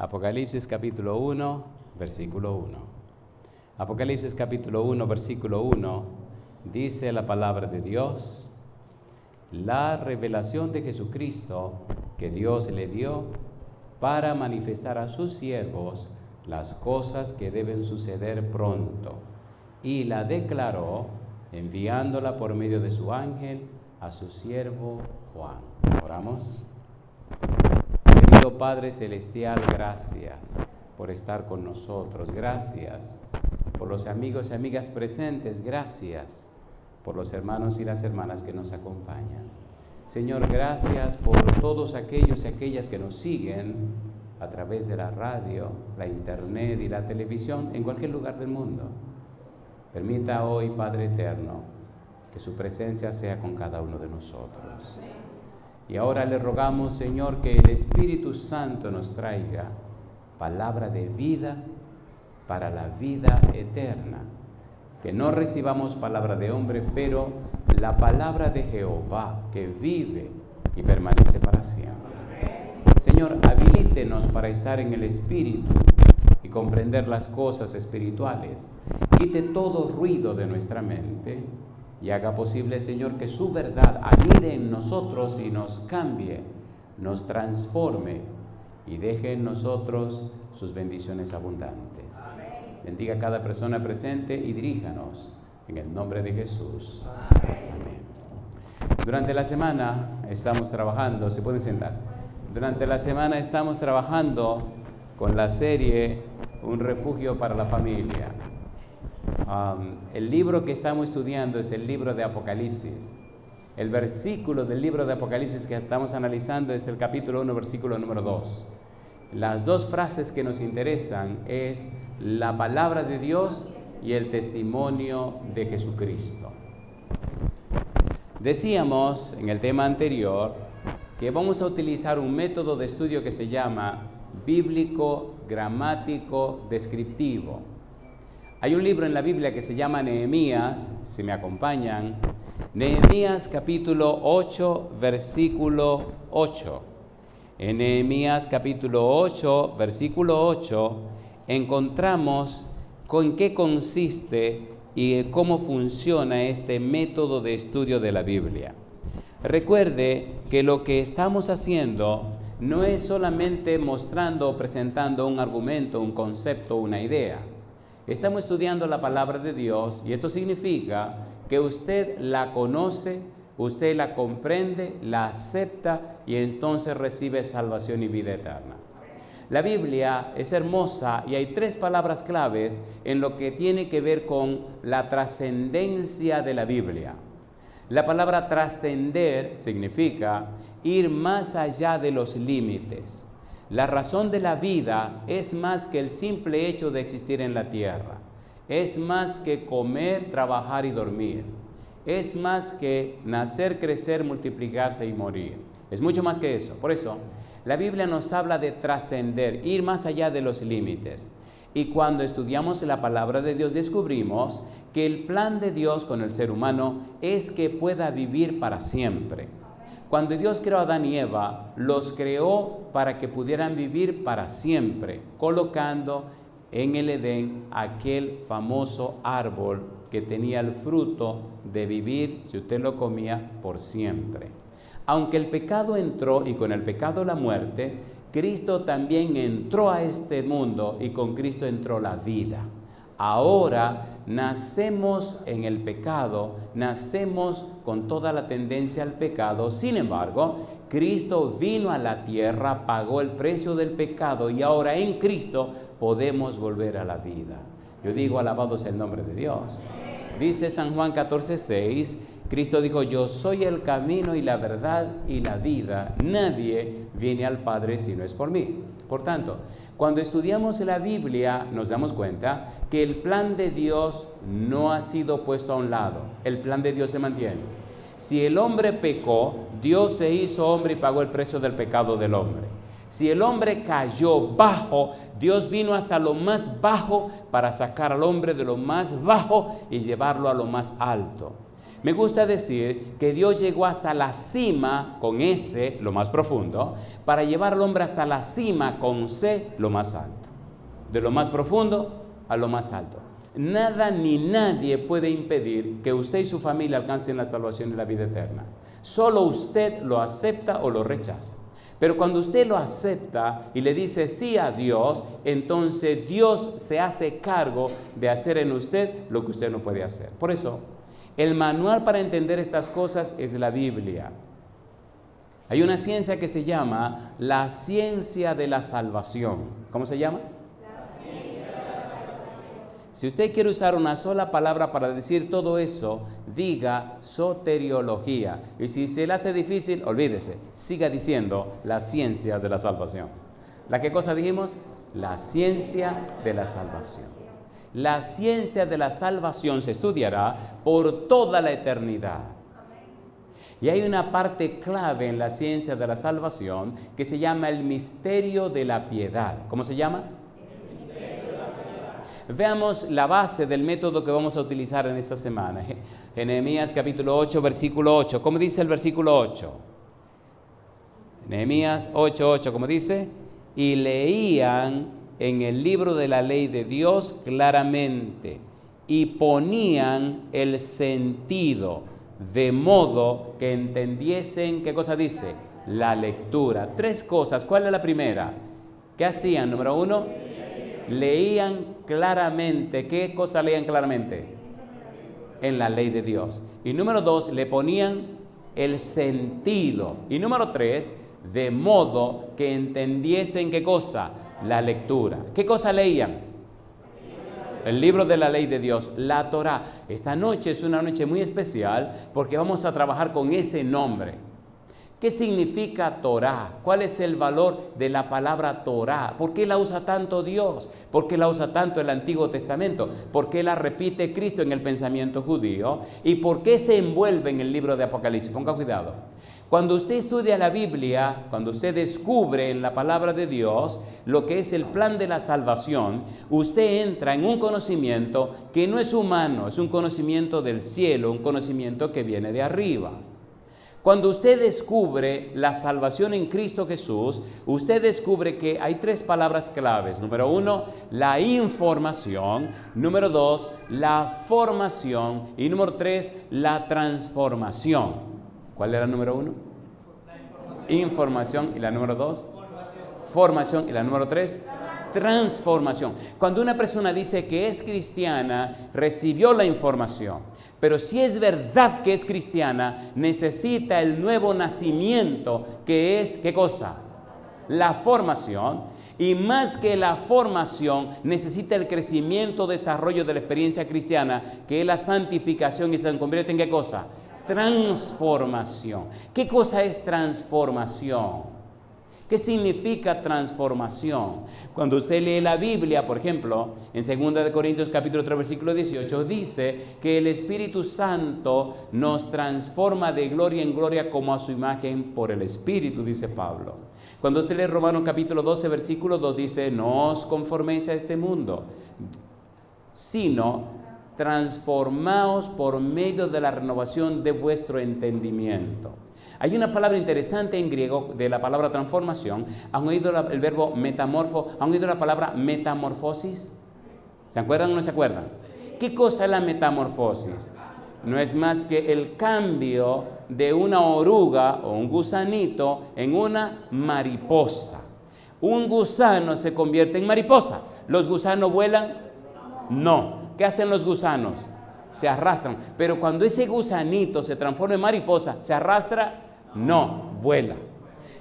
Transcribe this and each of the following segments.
Apocalipsis capítulo 1, versículo 1. Apocalipsis capítulo 1, versículo 1, dice la palabra de Dios: la revelación de Jesucristo que Dios le dio para manifestar a sus siervos las cosas que deben suceder pronto, y la declaró enviándola por medio de su ángel a su siervo Juan. Oramos. Querido Padre Celestial, gracias por estar con nosotros, gracias por los amigos y amigas presentes, gracias por los hermanos y las hermanas que nos acompañan. Señor, gracias por todos aquellos y aquellas que nos siguen a través de la radio, la internet y la televisión en cualquier lugar del mundo. Permita hoy, Padre eterno, que su presencia sea con cada uno de nosotros. Y ahora le rogamos, Señor, que el Espíritu Santo nos traiga palabra de vida para la vida eterna. Que no recibamos palabra de hombre, pero la palabra de Jehová, que vive y permanece para siempre. Señor, habilítenos para estar en el Espíritu y comprender las cosas espirituales. Quite todo ruido de nuestra mente y haga posible, Señor, que su verdad anide en nosotros y nos cambie, nos transforme y deje en nosotros sus bendiciones abundantes. Amén. Bendiga a cada persona presente y diríjanos en el nombre de Jesús. Amén. Durante la semana estamos trabajando, se pueden sentar. Durante la semana estamos trabajando con la serie Un refugio para la familia. El libro que estamos estudiando es el libro de Apocalipsis. El versículo del libro de Apocalipsis que estamos analizando es el capítulo 1, versículo número 2. Las dos frases que nos interesan es la palabra de Dios y el testimonio de Jesucristo. Decíamos en el tema anterior que vamos a utilizar un método de estudio que se llama bíblico, gramático, descriptivo. Hay un libro en la Biblia que se llama Nehemías, si me acompañan. Nehemías capítulo 8, versículo 8. En Nehemías capítulo 8, versículo 8, encontramos con qué consiste y cómo funciona este método de estudio de la Biblia. Recuerde que lo que estamos haciendo no es solamente mostrando o presentando un argumento, un concepto, una idea. Estamos estudiando la palabra de Dios y esto significa que usted la conoce, usted la comprende, la acepta y entonces recibe salvación y vida eterna. La Biblia es hermosa y hay tres palabras claves en lo que tiene que ver con la trascendencia de la Biblia. La palabra trascender significa ir más allá de los límites. La razón de la vida es más que el simple hecho de existir en la tierra. Es más que comer, trabajar y dormir. Es más que nacer, crecer, multiplicarse y morir. Es mucho más que eso. Por eso, la Biblia nos habla de trascender, ir más allá de los límites. Y cuando estudiamos la palabra de Dios, descubrimos que el plan de Dios con el ser humano es que pueda vivir para siempre. Cuando Dios creó a Adán y Eva, los creó para que pudieran vivir para siempre, colocando en el Edén aquel famoso árbol que tenía el fruto de vivir, si usted lo comía, por siempre. Aunque el pecado entró y con el pecado la muerte, Cristo también entró a este mundo y con Cristo entró la vida. Ahora nacemos en el pecado, nacemos con toda la tendencia al pecado. Sin embargo, Cristo vino a la tierra, pagó el precio del pecado y ahora en Cristo podemos volver a la vida. Yo digo, alabado sea el nombre de Dios. Dice San Juan 14:6, Cristo dijo: yo soy el camino y la verdad y la vida. Nadie viene al Padre si no es por mí. Por tanto, cuando estudiamos la Biblia nos damos cuenta que el plan de Dios no ha sido puesto a un lado. El plan de Dios se mantiene. Si el hombre pecó, Dios se hizo hombre y pagó el precio del pecado del hombre. Si el hombre cayó bajo, Dios vino hasta lo más bajo para sacar al hombre de lo más bajo y llevarlo a lo más alto. Me gusta decir que Dios llegó hasta la cima con S, lo más profundo, para llevar al hombre hasta la cima con C, lo más alto. De lo más profundo a lo más alto. Nada ni nadie puede impedir que usted y su familia alcancen la salvación y la vida eterna. Solo usted lo acepta o lo rechaza. Pero cuando usted lo acepta y le dice sí a Dios, entonces Dios se hace cargo de hacer en usted lo que usted no puede hacer. Por eso, el manual para entender estas cosas es la Biblia. Hay una ciencia que se llama la ciencia de la salvación. ¿Cómo se llama? Si usted quiere usar una sola palabra para decir todo eso, diga soteriología. Y si se le hace difícil, olvídese, siga diciendo la ciencia de la salvación. ¿La qué cosa dijimos? La ciencia de la salvación. La ciencia de la salvación se estudiará por toda la eternidad. Y hay una parte clave en la ciencia de la salvación que se llama el misterio de la piedad. ¿Cómo se llama? Veamos la base del método que vamos a utilizar en esta semana. Nehemías capítulo 8, versículo 8. ¿Cómo dice el versículo 8? Nehemías 8, 8, ¿cómo dice? Y leían en el libro de la ley de Dios claramente y ponían el sentido de modo que entendiesen, ¿qué cosa dice? La lectura. Tres cosas. ¿Cuál es la primera? ¿Qué hacían? Número uno, leían claramente. ¿Qué cosa leían claramente? En la ley de Dios. Y número dos, le ponían el sentido. Y número tres, de modo que entendiesen ¿qué cosa? La lectura. ¿Qué cosa leían? El libro de la ley de Dios, la Torá. Esta noche es una noche muy especial porque vamos a trabajar con ese nombre. ¿Qué significa Torá? ¿Cuál es el valor de la palabra Torá? ¿Por qué la usa tanto Dios? ¿Por qué la usa tanto el Antiguo Testamento? ¿Por qué la repite Cristo en el pensamiento judío? ¿Y por qué se envuelve en el libro de Apocalipsis? Ponga cuidado. Cuando usted estudia la Biblia, cuando usted descubre en la palabra de Dios lo que es el plan de la salvación, usted entra en un conocimiento que no es humano, es un conocimiento del cielo, un conocimiento que viene de arriba. Cuando usted descubre la salvación en Cristo Jesús, usted descubre que hay tres palabras claves. Número uno, la información. Número dos, la formación. Y número tres, la transformación. ¿Cuál era el número uno? Información. ¿Y la número dos? Formación. ¿Y la número tres? Transformación. Cuando una persona dice que es cristiana, recibió la información. Pero si es verdad que es cristiana, necesita el nuevo nacimiento, que es, ¿qué cosa? La formación. Y más que la formación, necesita el crecimiento, desarrollo de la experiencia cristiana, que es la santificación y se convierte en ¿qué cosa? Transformación. ¿Qué cosa es transformación? ¿Qué significa transformación? Cuando usted lee la Biblia, por ejemplo, en 2 Corintios capítulo 3, versículo 18, dice que el Espíritu Santo nos transforma de gloria en gloria como a su imagen por el Espíritu, dice Pablo. Cuando usted lee Romanos capítulo 12, versículo 2, dice, no os conforméis a este mundo, sino transformaos por medio de la renovación de vuestro entendimiento. Hay una palabra interesante en griego de la palabra transformación. ¿Han oído el verbo metamorfo? ¿Han oído la palabra metamorfosis? ¿Se acuerdan o no se acuerdan? ¿Qué cosa es la metamorfosis? No es más que el cambio de una oruga o un gusanito en una mariposa. Un gusano se convierte en mariposa. ¿Los gusanos vuelan? No. ¿Qué hacen los gusanos? Se arrastran. Pero cuando ese gusanito se transforma en mariposa, ¿se arrastra? No, vuela.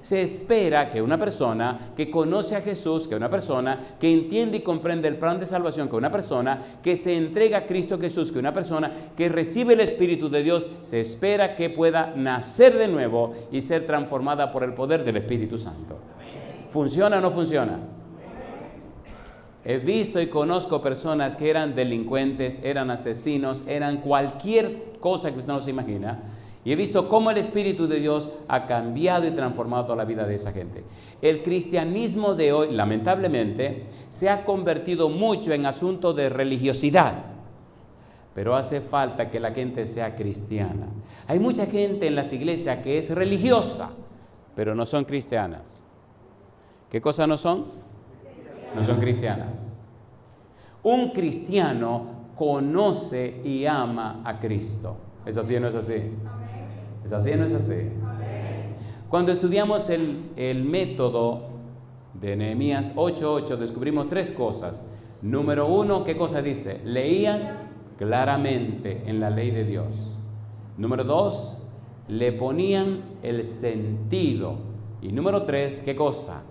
Se espera que una persona que conoce a Jesús, que una persona que entiende y comprende el plan de salvación, que una persona que se entrega a Cristo Jesús, que una persona que recibe el Espíritu de Dios, se espera que pueda nacer de nuevo y ser transformada por el poder del Espíritu Santo. ¿Funciona o no funciona? He visto y conozco personas que eran delincuentes, eran asesinos, eran cualquier cosa que usted no se imagina. Y he visto cómo el Espíritu de Dios ha cambiado y transformado toda la vida de esa gente. El cristianismo de hoy, lamentablemente, se ha convertido mucho en asunto de religiosidad. pero hace falta que la gente sea cristiana. Hay mucha gente en las iglesias que es religiosa, pero no son cristianas. ¿Qué cosa no son? No son cristianas. Un cristiano conoce y ama a Cristo. ¿Es así o no es así? ¿Es así o no es así? Cuando estudiamos el método de Nehemías 8:8, descubrimos 3 cosas. Número 1, ¿qué cosa dice? Leían claramente en la ley de Dios. Número 2, le ponían el sentido. Y número 3, ¿qué cosa?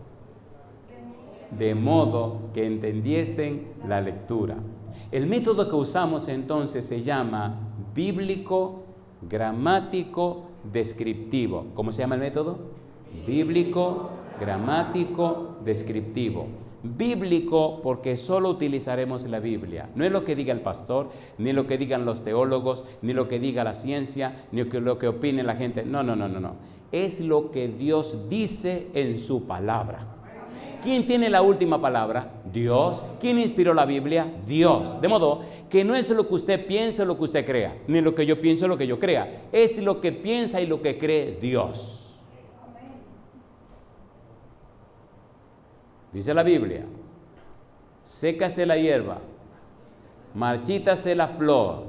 De modo que entendiesen la lectura. El método que usamos entonces se llama bíblico, gramático, descriptivo. ¿Cómo se llama el método? Bíblico, gramático, descriptivo. Bíblico porque solo utilizaremos la Biblia. No es lo que diga el pastor, ni lo que digan los teólogos, ni lo que diga la ciencia, ni lo que opine la gente. No. Es lo que Dios dice en su palabra. ¿Quién tiene la última palabra? Dios. ¿Quién inspiró la Biblia? Dios. De modo que no es lo que usted piensa o lo que usted crea, ni lo que yo pienso o lo que yo crea. Es lo que piensa y lo que cree Dios. Dice la Biblia, sécase la hierba, marchítase la flor,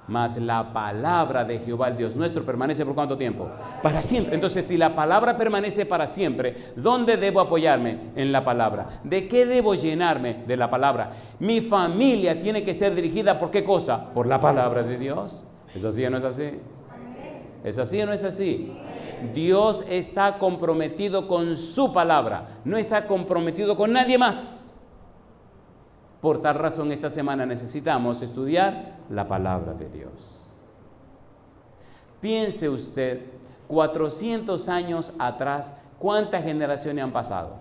mas la palabra de Jehová el Dios nuestro permanece ¿por cuánto tiempo? Para siempre. Entonces, si la palabra permanece para siempre, ¿dónde debo apoyarme? En la palabra. ¿De qué debo llenarme? De la palabra. Mi familia tiene que ser dirigida ¿por qué cosa? Por la palabra de Dios. ¿Es así o no es así? ¿Es así o no es así? Dios está comprometido con su palabra, no está comprometido con nadie más. Por tal razón, esta semana necesitamos estudiar la palabra de Dios. Piense usted, 400 años atrás, ¿cuántas generaciones han pasado?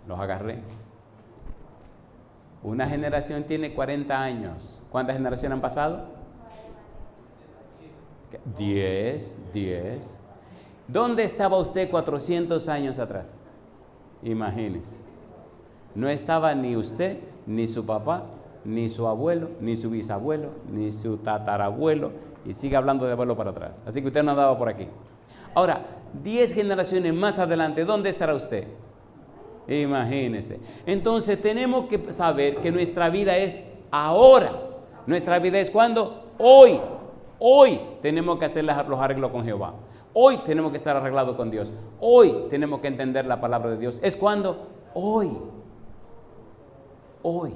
Los agarré. Una generación tiene 40 años. ¿Cuántas generaciones han pasado? 10. ¿Dónde estaba usted 400 años atrás? Imagínese. No estaba ni usted, ni su papá, ni su abuelo, ni su bisabuelo, ni su tatarabuelo, y sigue hablando de abuelo para atrás. Así que usted no andaba por aquí. Ahora, 10 generaciones más adelante, ¿dónde estará usted? Imagínese. Entonces tenemos que saber que nuestra vida es ahora. Nuestra vida es ¿cuándo? Hoy. Hoy tenemos que hacer los arreglos con Jehová. Hoy tenemos que estar arreglados con Dios. Hoy tenemos que entender la palabra de Dios. ¿Es cuándo? Hoy. Hoy.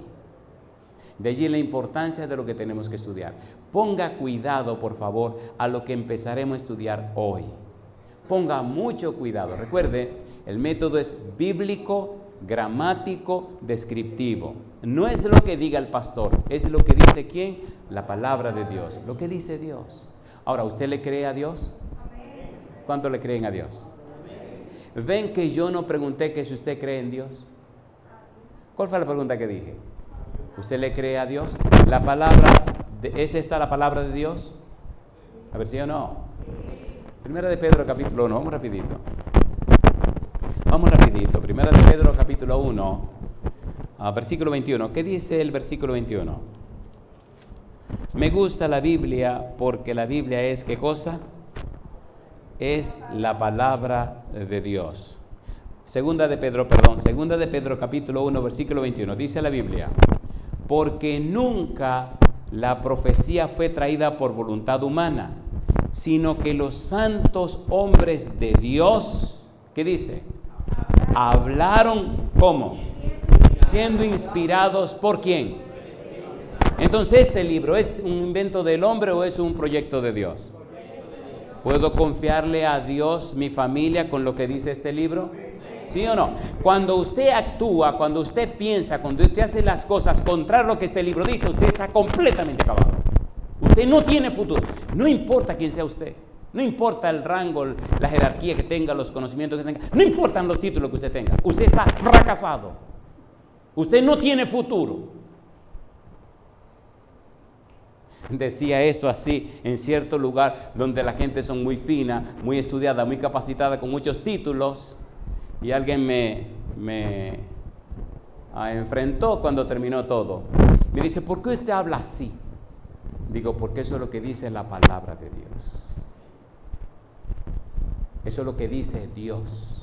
De allí la importancia de lo que tenemos que estudiar. Ponga cuidado, por favor, a lo que empezaremos a estudiar hoy. Ponga mucho cuidado. Recuerde, el método es bíblico, gramático, descriptivo. No es lo que diga el pastor, es lo que dice ¿quién? La palabra de Dios, lo que dice Dios. Ahora, ¿usted le cree a Dios? ¿Cuánto le creen a Dios? ¿Ven que yo no pregunté que si usted cree en Dios? ¿Cuál fue la pregunta que dije? ¿Usted le cree a Dios? ¿La palabra, es esta la palabra de Dios? A ver si o no. Primera de Pedro capítulo 1, vamos rapidito. Primera de Pedro capítulo 1, versículo 21. ¿Qué dice el versículo 21? Me gusta la Biblia porque la Biblia es, ¿qué cosa? Es la palabra de Dios. Segunda de Pedro capítulo 1, versículo 21. Dice la Biblia, porque nunca la profecía fue traída por voluntad humana, sino que los santos hombres de Dios, ¿qué dice? Hablaron, ¿cómo? Siendo inspirados ¿por quién? Entonces, ¿este libro es un invento del hombre o es un proyecto de Dios? ¿Puedo confiarle a Dios mi familia con lo que dice este libro? ¿Sí o no? Cuando usted actúa, cuando usted piensa, cuando usted hace las cosas contrario a lo que este libro dice, usted está completamente acabado. Usted no tiene futuro. No importa quién sea usted. No importa el rango, la jerarquía que tenga, los conocimientos que tenga. No importan los títulos que usted tenga. Usted está fracasado. Usted no tiene futuro. Decía esto así en cierto lugar donde la gente son muy fina, muy estudiada, muy capacitada, con muchos títulos. Y alguien me enfrentó cuando terminó todo. Me dice, ¿por qué usted habla así? Digo, porque eso es lo que dice la palabra de Dios. Eso es lo que dice Dios.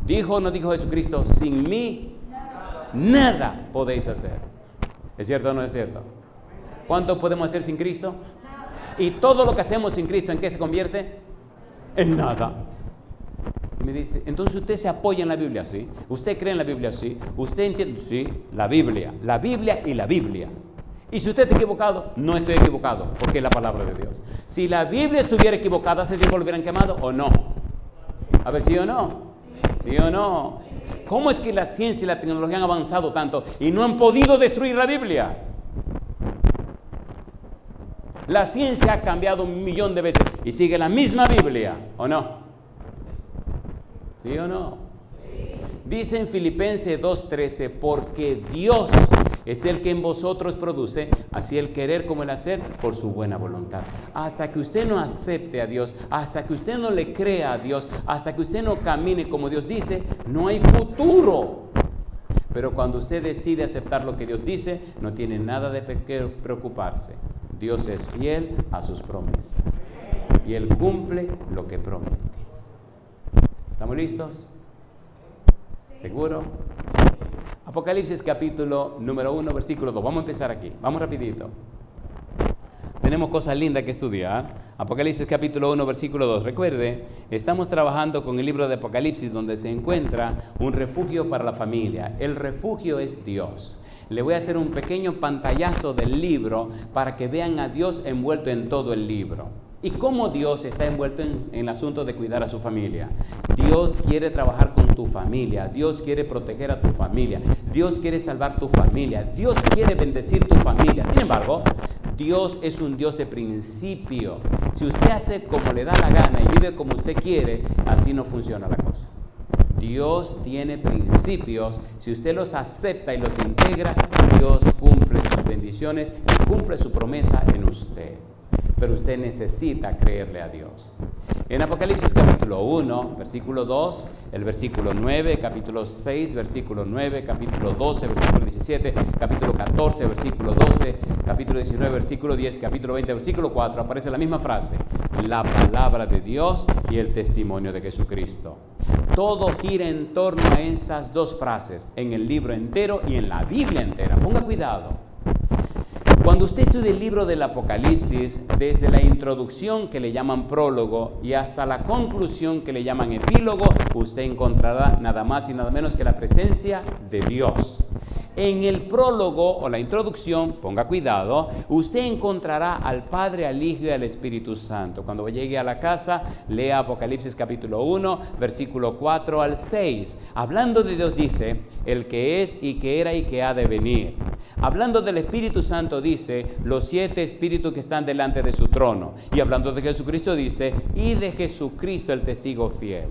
¿Dijo o no dijo Jesucristo? Sin mí, nada podéis hacer. ¿Es cierto o no es cierto? ¿Cuánto podemos hacer sin Cristo? Y todo lo que hacemos sin Cristo, ¿en qué se convierte? En nada. Y me dice, entonces usted se apoya en la Biblia, ¿sí? ¿Usted cree en la Biblia, sí? ¿Usted entiende? Sí, la Biblia y la Biblia. Y si usted está equivocado, no estoy equivocado, porque es la palabra de Dios. Si la Biblia estuviera equivocada, ¿hace tiempo lo hubieran quemado o no? A ver, ¿sí o no? ¿Sí o no? ¿Cómo es que la ciencia y la tecnología han avanzado tanto y no han podido destruir la Biblia? La ciencia ha cambiado 1,000,000 de veces y sigue la misma Biblia, ¿o no? ¿Sí o no? Dice en Filipenses 2:13, porque Dios es el que en vosotros produce, así el querer como el hacer, por su buena voluntad. Hasta que usted no acepte a Dios, hasta que usted no le crea a Dios, hasta que usted no camine como Dios dice, no hay futuro. Pero cuando usted decide aceptar lo que Dios dice, no tiene nada de qué preocuparse. Dios es fiel a sus promesas y Él cumple lo que promete. ¿Estamos listos? ¿Seguro? Apocalipsis capítulo número 1, versículo 2. Vamos a empezar aquí. Vamos rapidito. Tenemos cosas lindas que estudiar. Apocalipsis capítulo 1, versículo 2. Recuerde, estamos trabajando con el libro de Apocalipsis donde se encuentra un refugio para la familia. El refugio es Dios. Le voy a hacer un pequeño pantallazo del libro para que vean a Dios envuelto en todo el libro. Y cómo Dios está envuelto en el asunto de cuidar a su familia. Dios quiere trabajar con tu familia. Dios quiere proteger a tu familia. Dios quiere salvar tu familia. Dios quiere bendecir tu familia. Sin embargo, Dios es un Dios de principio. Si usted hace como le da la gana y vive como usted quiere, así no funciona la cosa. Dios tiene principios. Si usted los acepta y los integra, Dios cumple sus bendiciones y cumple su promesa en usted. Pero usted necesita creerle a Dios. En Apocalipsis capítulo 1, versículo 2, el versículo 9, capítulo 6, versículo 9, capítulo 12, versículo 17, capítulo 14, versículo 12, capítulo 19, versículo 10, capítulo 20, versículo 4, aparece la misma frase: la palabra de Dios y el testimonio de Jesucristo. Todo gira en torno a esas dos frases, en el libro entero y en la Biblia entera. Ponga cuidado. Cuando usted estudia el libro del Apocalipsis, desde la introducción que le llaman prólogo y hasta la conclusión que le llaman epílogo, usted encontrará nada más y nada menos que la presencia de Dios. En el prólogo o la introducción, ponga cuidado, usted encontrará al Padre, al Hijo y al Espíritu Santo. Cuando llegue a la casa, lea Apocalipsis capítulo 1, versículo 4 al 6. Hablando de Dios dice, el que es y que era y que ha de venir. Hablando del Espíritu Santo dice, los 7 espíritus que están delante de su trono. Y hablando de Jesucristo dice, y de Jesucristo el testigo fiel.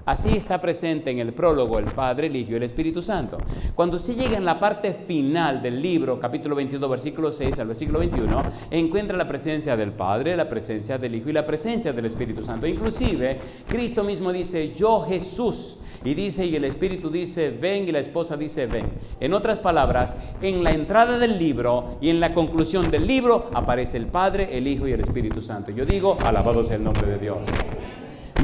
Así está presente en el prólogo el Padre, el Hijo y el Espíritu Santo. Cuando usted llega en la parte final del libro, capítulo 22, versículo 6 al versículo 21, encuentra la presencia del Padre, la presencia del Hijo y la presencia del Espíritu Santo. Inclusive, Cristo mismo dice, yo Jesús. Y dice, y el Espíritu dice, ven, y la esposa dice, ven. En otras palabras, en la entrada del libro y en la conclusión del libro, aparece el Padre, el Hijo y el Espíritu Santo. Yo digo, alabado sea el nombre de Dios.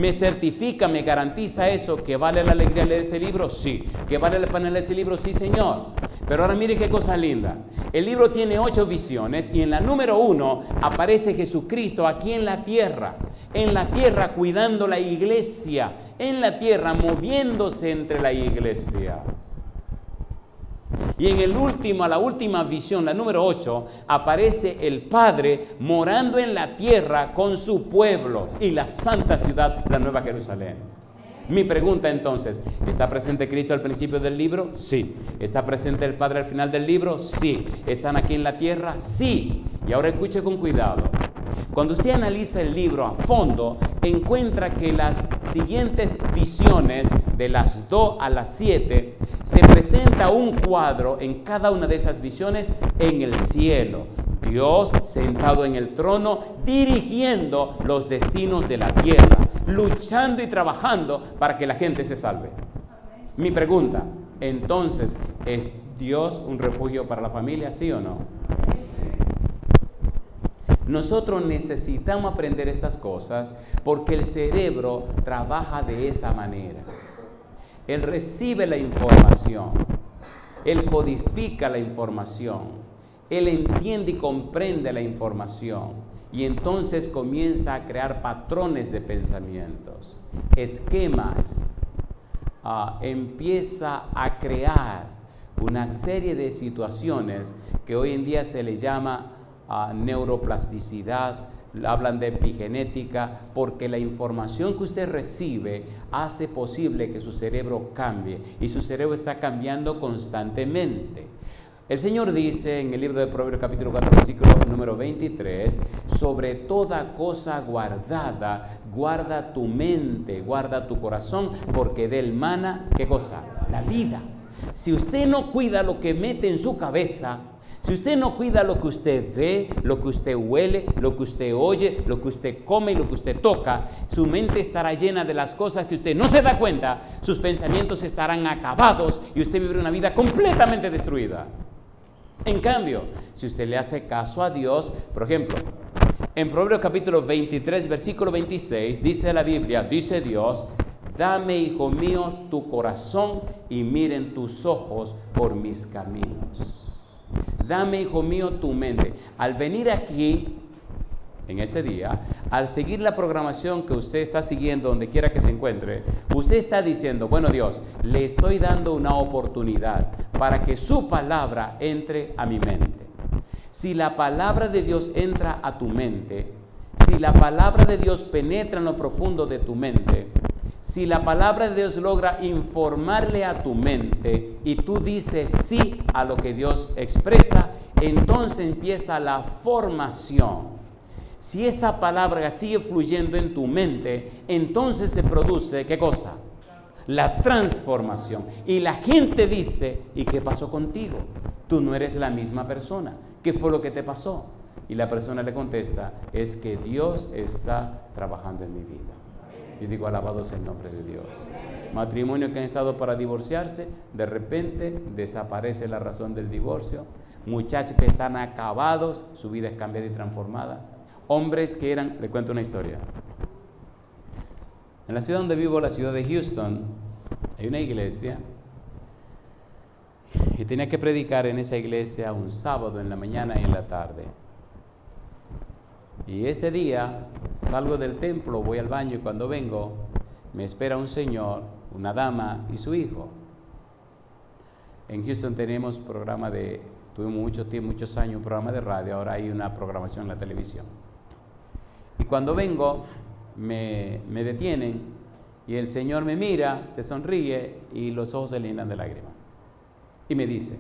¿Me certifica, me garantiza eso, que vale la alegría leer ese libro? Sí. ¿Que vale la pena leer ese libro? Sí, Señor. Pero ahora mire qué cosa linda. El libro tiene 8 visiones y en la número 1 aparece Jesucristo aquí en la tierra cuidando la iglesia, en la tierra moviéndose entre la iglesia. Y en la última visión, la número 8, aparece el Padre morando en la tierra con su pueblo y la santa ciudad, la Nueva Jerusalén. Mi pregunta entonces, ¿está presente Cristo al principio del libro? Sí. ¿Está presente el Padre al final del libro? Sí. ¿Están aquí en la tierra? Sí. Y ahora escuche con cuidado. Cuando usted analiza el libro a fondo, encuentra que las siguientes visiones, de las 2 a las 7, se presenta un cuadro en cada una de esas visiones en el cielo. Dios sentado en el trono, dirigiendo los destinos de la tierra, luchando y trabajando para que la gente se salve. Mi pregunta, entonces, ¿es Dios un refugio para la familia, sí o no? Sí. Nosotros necesitamos aprender estas cosas porque el cerebro trabaja de esa manera. Él recibe la información, él codifica la información, él entiende y comprende la información y entonces comienza a crear patrones de pensamientos, esquemas, empieza a crear una serie de situaciones que hoy en día se le llama neuroplasticidad, hablan de epigenética, porque la información que usted recibe hace posible que su cerebro cambie y su cerebro está cambiando constantemente. El Señor dice en el libro de Proverbios capítulo 4 versículo número 23, sobre toda cosa guardada, guarda tu mente, guarda tu corazón, porque de él mana, ¿qué cosa? La vida. Si usted no cuida lo que mete en su cabeza, si usted no cuida lo que usted ve, lo que usted huele, lo que usted oye, lo que usted come y lo que usted toca, su mente estará llena de las cosas que usted no se da cuenta, sus pensamientos estarán acabados y usted vivirá una vida completamente destruida. En cambio, si usted le hace caso a Dios, por ejemplo, en Proverbios capítulo 23, versículo 26, dice la Biblia, dice Dios, dame, hijo mío, tu corazón y miren tus ojos por mis caminos. Dame, hijo mío, tu mente. Al venir aquí, en este día, al seguir la programación que usted está siguiendo donde quiera que se encuentre, usted está diciendo, bueno Dios, le estoy dando una oportunidad para que su palabra entre a mi mente. Si la palabra de Dios entra a tu mente, si la palabra de Dios penetra en lo profundo de tu mente, si la palabra de Dios logra informarle a tu mente y tú dices sí a lo que Dios expresa, entonces empieza la formación. Si esa palabra sigue fluyendo en tu mente, entonces se produce, ¿qué cosa? La transformación. Y la gente dice, ¿y qué pasó contigo? Tú no eres la misma persona. ¿Qué fue lo que te pasó? Y la persona le contesta, es que Dios está trabajando en mi vida. Y digo, alabado sea el nombre de Dios. Matrimonios que han estado para divorciarse, de repente desaparece la razón del divorcio. Muchachos que están acabados, su vida es cambiada y transformada. Hombres que eran, le cuento una historia. En la ciudad donde vivo, la ciudad de Houston, hay una iglesia y tenía que predicar en esa iglesia un sábado en la mañana y en la tarde. Y ese día salgo del templo, voy al baño y cuando vengo me espera un señor, una dama y su hijo. En Houston tenemos tuvimos muchos años un programa de radio, ahora hay una programación en la televisión. Y cuando vengo me detienen y el señor me mira, se sonríe y los ojos se llenan de lágrimas. Y me dice,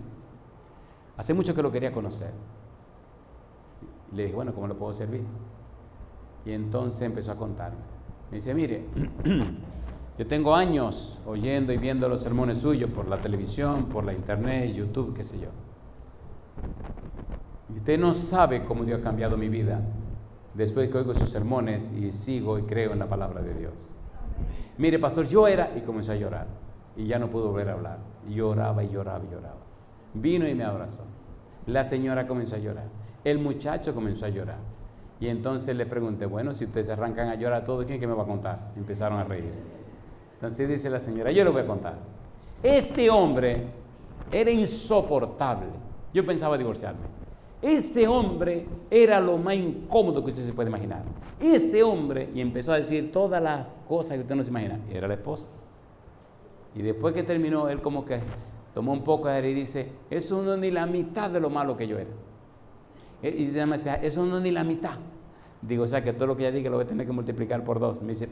hace mucho que lo quería conocer. Le dije, bueno, ¿cómo lo puedo servir? Y entonces empezó a contarme. Me dice, mire, yo tengo años oyendo y viendo los sermones suyos por la televisión, por la internet, YouTube, qué sé yo. Y usted no sabe cómo Dios ha cambiado mi vida después de que oigo sus sermones y sigo y creo en la palabra de Dios. Mire, pastor, yo era, y comenzó a llorar. Y ya no pudo volver a hablar. Y lloraba y lloraba y lloraba. Vino y me abrazó. La señora comenzó a llorar. El muchacho comenzó a llorar. Y entonces le pregunté, bueno, si ustedes arrancan a llorar todos, ¿quién es que me va a contar? Empezaron a reírse. Entonces dice la señora, yo le voy a contar. Este hombre era insoportable. Yo pensaba divorciarme. Este hombre era lo más incómodo que usted se puede imaginar. Este hombre, y empezó a decir todas las cosas que usted no se imagina, era la esposa. Y después que terminó, él como que tomó un poco de aire y dice, eso no es ni la mitad de lo malo que yo era. Y me decía, eso no es ni la mitad. Digo, o sea, que todo lo que ella diga lo voy a tener que multiplicar por 2. Me dice,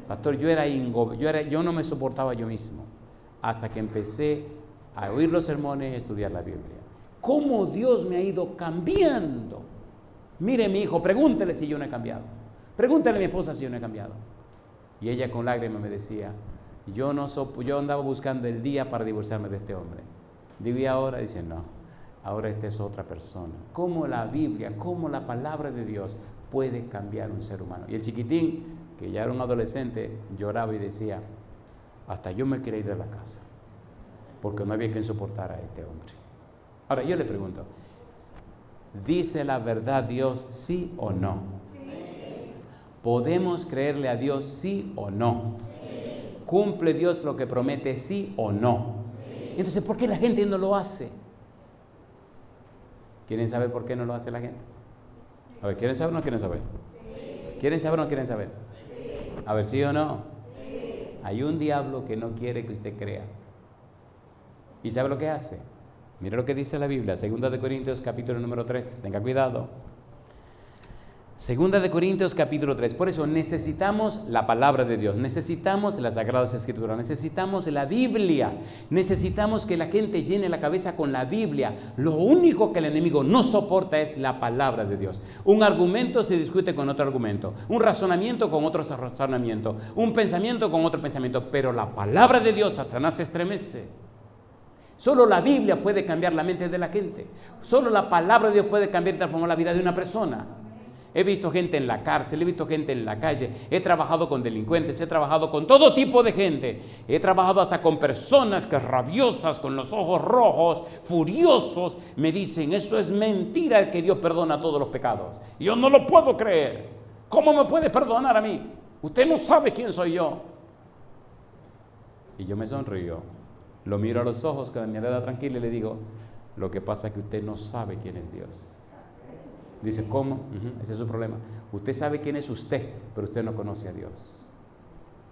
pastor, yo no me soportaba yo mismo. Hasta que empecé a oír los sermones y estudiar la Biblia. ¿Cómo Dios me ha ido cambiando? Mire, mi hijo, pregúntele si yo no he cambiado. Pregúntele a mi esposa si yo no he cambiado. Y ella con lágrimas me decía, yo andaba buscando el día para divorciarme de este hombre. Digo, y ahora, dice, no, ahora esta es otra persona. ¿Cómo la Biblia, cómo la palabra de Dios puede cambiar un ser humano? Y el chiquitín, que ya era un adolescente, lloraba y decía, hasta yo me quería ir de la casa, porque no había quien soportara a este hombre. Ahora, yo le pregunto, ¿Dice la verdad Dios, sí o no? ¿Podemos creerle a Dios, sí o no? ¿Cumple Dios lo que promete, sí o no? Entonces, ¿por qué la gente no lo hace? ¿Quieren saber por qué no lo hace la gente? A ver, ¿quieren saber o no quieren saber? ¿Quieren saber o no quieren saber? A ver, ¿sí o no? Hay un diablo que no quiere que usted crea. ¿Y sabe lo que hace? Mira lo que dice la Biblia, 2 Corintios capítulo número 3. Tenga cuidado. 2 Corintios capítulo 3. Por eso necesitamos la palabra de Dios, necesitamos las Sagradas Escrituras, necesitamos la Biblia, necesitamos que la gente llene la cabeza con la Biblia. Lo único que el enemigo no soporta es la palabra de Dios. Un argumento se discute con otro argumento, un razonamiento con otro razonamiento, un pensamiento con otro pensamiento, pero la palabra de Dios, Satanás se estremece. Solo la Biblia puede cambiar la mente de la gente, solo la palabra de Dios puede cambiar y transformar la vida de una persona. He visto gente en la cárcel, he visto gente en la calle, he trabajado con delincuentes, he trabajado con todo tipo de gente, he trabajado hasta con personas que rabiosas, con los ojos rojos, furiosos, me dicen, eso es mentira que Dios perdona todos los pecados. Y yo no lo puedo creer. ¿Cómo me puede perdonar a mí? Usted no sabe quién soy yo. Y yo me sonrío, lo miro a los ojos con mi mirada tranquila y le digo, lo que pasa es que usted no sabe quién es Dios. Dice, ¿cómo? Ese es su problema. Usted sabe quién es usted, pero usted no conoce a Dios.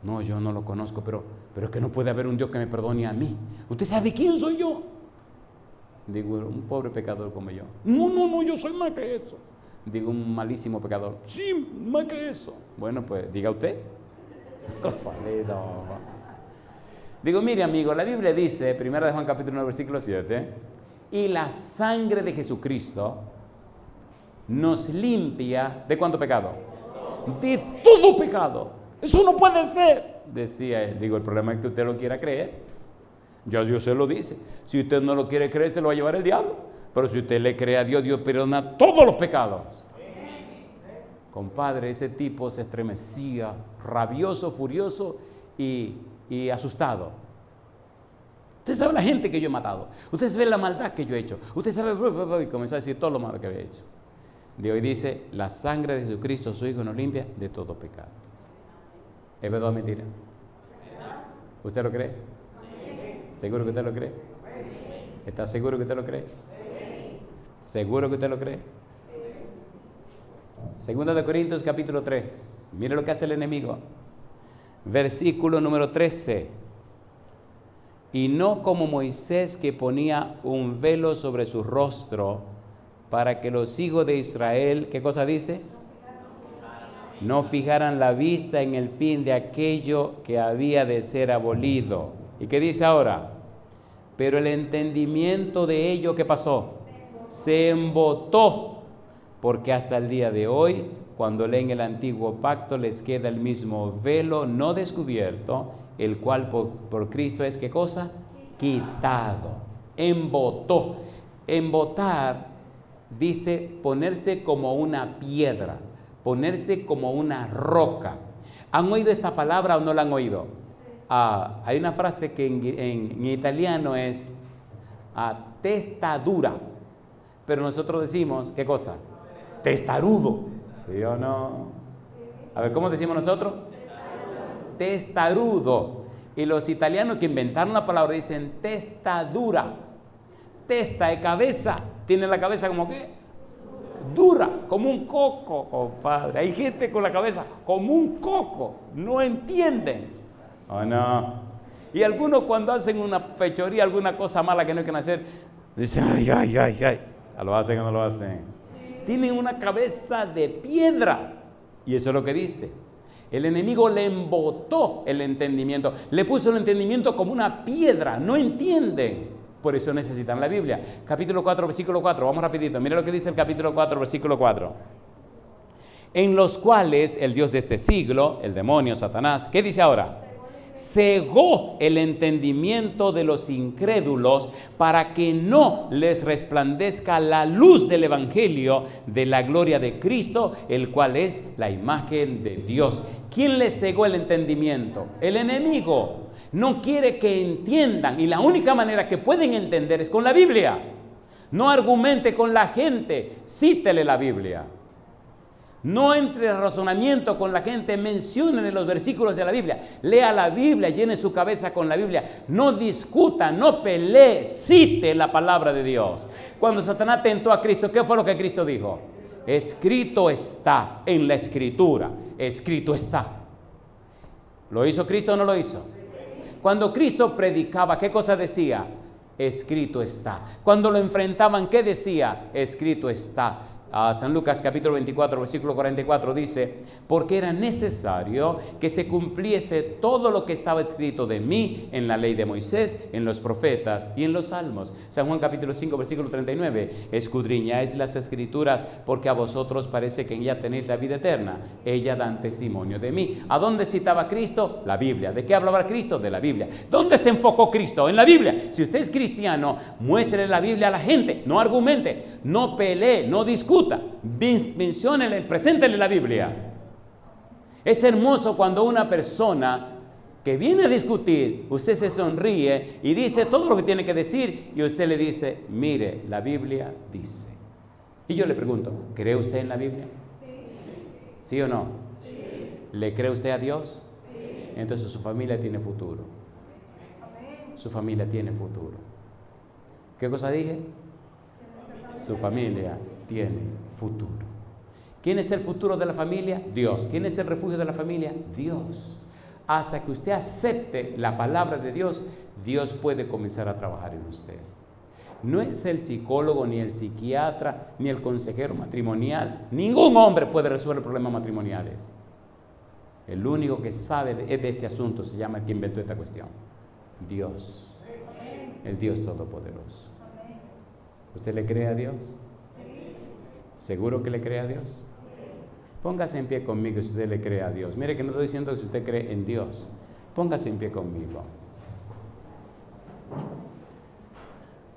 No, yo no lo conozco, pero es que no puede haber un Dios que me perdone a mí. ¿Usted sabe quién soy yo? Digo, un pobre pecador como yo. No, yo soy más que eso. Digo, un malísimo pecador. Sí, más que eso. Bueno, pues, diga usted. Digo, mire amigo, la Biblia dice, 1 de Juan capítulo 9, versículo 7, y la sangre de Jesucristo nos limpia, ¿de cuánto pecado? De todo pecado. Eso no puede ser, decía él. Digo, el problema es que usted lo quiera creer. Ya Dios se lo dice. Si usted no lo quiere creer, se lo va a llevar el diablo. Pero si usted le cree a Dios, Dios perdona todos los pecados. Compadre, ese tipo se estremecía, rabioso, furioso y asustado. Usted sabe la gente que yo he matado. Usted sabe la maldad que yo he hecho. Usted sabe, y comenzó a decir todo lo malo que había hecho. De hoy dice, la sangre de Jesucristo, su Hijo, nos limpia de todo pecado. ¿Es verdad o mentira? ¿Usted lo cree? ¿Seguro que usted lo cree? ¿Está seguro que usted lo cree? ¿Seguro que usted lo cree? 2 Corintios capítulo 3. Mire lo que hace el enemigo. Versículo número 13. Y no como Moisés, que ponía un velo sobre su rostro para que los hijos de Israel, ¿qué cosa dice? No fijaran la vista en el fin de aquello que había de ser abolido. ¿Y qué dice ahora? Pero el entendimiento de ello, ¿qué pasó? Se embotó, porque hasta el día de hoy, cuando leen el antiguo pacto, les queda el mismo velo no descubierto, el cual por Cristo es, ¿qué cosa? Quitado. Embotó. Embotar dice ponerse como una piedra, ponerse como una roca. ¿Han oído esta palabra o no la han oído? Hay una frase que en italiano es testa dura, pero nosotros decimos, ¿qué cosa? Testarudo. ¿Sí o no? A ver, ¿cómo decimos nosotros? Testarudo. Y los italianos que inventaron la palabra dicen testa dura. Testa de cabeza. Tiene la cabeza como ¿qué? Dura, como un coco, compadre. Hay gente con la cabeza como un coco. No entienden. ¿O no? Y algunos cuando hacen una fechoría, alguna cosa mala que no quieren hacer, dicen, ay. ¿Lo hacen o no lo hacen? Tienen una cabeza de piedra. Y eso es lo que dice. El enemigo le embotó el entendimiento. Le puso el entendimiento como una piedra. No entienden. Por eso necesitan la Biblia. Capítulo 4, versículo 4. Vamos rapidito. Mira lo que dice el capítulo 4, versículo 4. En los cuales el Dios de este siglo, el demonio, Satanás, ¿qué dice ahora? Cegó el entendimiento de los incrédulos para que no les resplandezca la luz del evangelio de la gloria de Cristo, el cual es la imagen de Dios. ¿Quién les cegó el entendimiento? El enemigo. No quiere que entiendan, y la única manera que pueden entender es con la Biblia. No argumente con la gente, cítele la Biblia. No entre en razonamiento con la gente, menciónenle los versículos de la Biblia. Lea la Biblia, llene su cabeza con la Biblia. No discuta, no pelee, cite la palabra de Dios. Cuando Satanás tentó a Cristo, ¿qué fue lo que Cristo dijo? Escrito está en la Escritura, escrito está. ¿Lo hizo Cristo o no lo hizo? Cuando Cristo predicaba, ¿qué cosa decía? Escrito está. Cuando lo enfrentaban, ¿qué decía? Escrito está. San Lucas capítulo 24, versículo 44 dice, porque era necesario que se cumpliese todo lo que estaba escrito de mí en la ley de Moisés, en los profetas y en los salmos. San Juan capítulo 5, versículo 39, escudriñáis las escrituras porque a vosotros parece que en ella tenéis la vida eterna. Ellas dan testimonio de mí. ¿A dónde citaba Cristo? La Biblia. ¿De qué hablaba Cristo? De la Biblia. ¿Dónde se enfocó Cristo? En la Biblia. Si usted es cristiano, muéstrele la Biblia a la gente, no argumente, no pelee, no discuta. Menciónele, preséntele la Biblia. Es hermoso cuando una persona que viene a discutir, usted se sonríe y dice todo lo que tiene que decir y usted le dice, mire, la Biblia dice. Y yo le pregunto, ¿cree usted en la Biblia? ¿Sí o no? ¿Le cree usted a Dios? Entonces su familia tiene futuro. Su familia tiene futuro. ¿Qué cosa dije? Su familia tiene futuro. ¿Quién es el futuro de la familia? Dios. ¿Quién es el refugio de la familia? Dios. Hasta que usted acepte la palabra de Dios, Dios puede comenzar a trabajar en usted. No es el psicólogo, ni el psiquiatra, ni el consejero matrimonial. Ningún hombre puede resolver problemas matrimoniales. El único que sabe de este asunto se llama el que inventó esta cuestión. Dios. El Dios Todopoderoso. ¿Usted le cree a Dios? ¿Seguro que le cree a Dios? Póngase en pie conmigo si usted le cree a Dios. Mire que no estoy diciendo que si usted cree en Dios. Póngase en pie conmigo.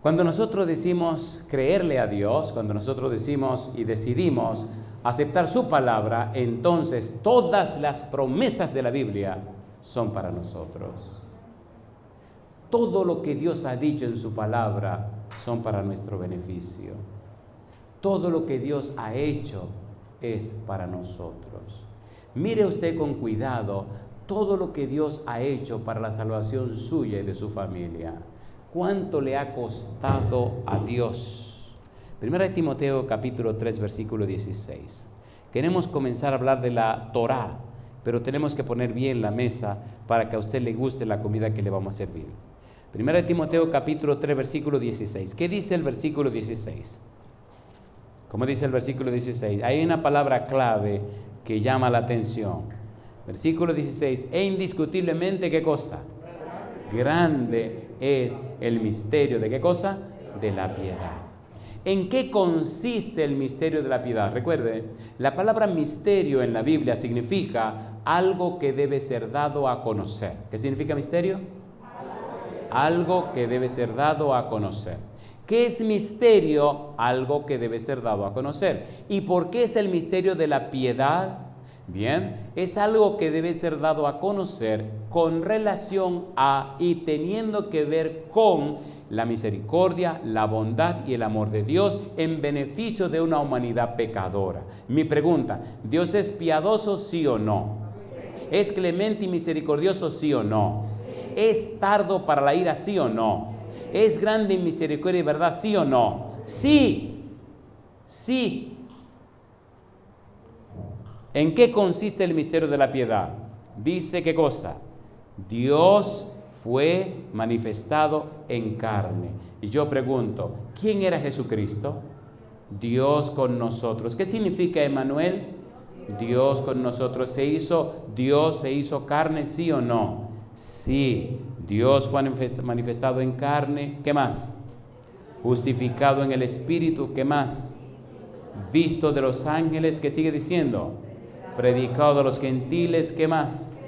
Cuando nosotros decimos creerle a Dios, cuando nosotros decimos y decidimos aceptar su palabra, entonces todas las promesas de la Biblia son para nosotros. Todo lo que Dios ha dicho en su palabra son para nuestro beneficio. Todo lo que Dios ha hecho es para nosotros. Mire usted con cuidado todo lo que Dios ha hecho para la salvación suya y de su familia. ¿Cuánto le ha costado a Dios? Primera de Timoteo capítulo 3 versículo 16. Queremos comenzar a hablar de la Torá, pero tenemos que poner bien la mesa para que a usted le guste la comida que le vamos a servir. Primera de Timoteo capítulo 3 versículo 16. ¿Qué dice el versículo 16? ¿Cómo dice el versículo 16? Hay una palabra clave que llama la atención. Versículo 16. E indiscutiblemente, ¿qué cosa? Grande es el misterio de ¿qué cosa? De la piedad. ¿En qué consiste el misterio de la piedad? Recuerde, la palabra misterio en la Biblia significa algo que debe ser dado a conocer. ¿Qué significa misterio? Algo que debe ser dado a conocer. ¿Qué es misterio? Algo que debe ser dado a conocer. ¿Y por qué es el misterio de la piedad? Bien, es algo que debe ser dado a conocer con relación a y teniendo que ver con la misericordia, la bondad y el amor de Dios en beneficio de una humanidad pecadora. Mi pregunta, ¿Dios es piadoso, sí o no? ¿Es clemente y misericordioso, sí o no? ¿Es tardo para la ira, sí o no? ¿Es grande en misericordia y verdad, sí o no? Sí, sí. ¿En qué consiste el misterio de la piedad? Dice, ¿qué cosa? Dios fue manifestado en carne. Y yo pregunto, ¿quién era Jesucristo? Dios con nosotros. ¿Qué significa Emmanuel? Dios con nosotros. Dios se hizo carne, ¿sí o no? Sí. Dios fue manifestado en carne. ¿Qué más? Justificado en el Espíritu. ¿Qué más? Visto de los ángeles. ¿Qué sigue diciendo? Predicado a los gentiles. ¿Qué más?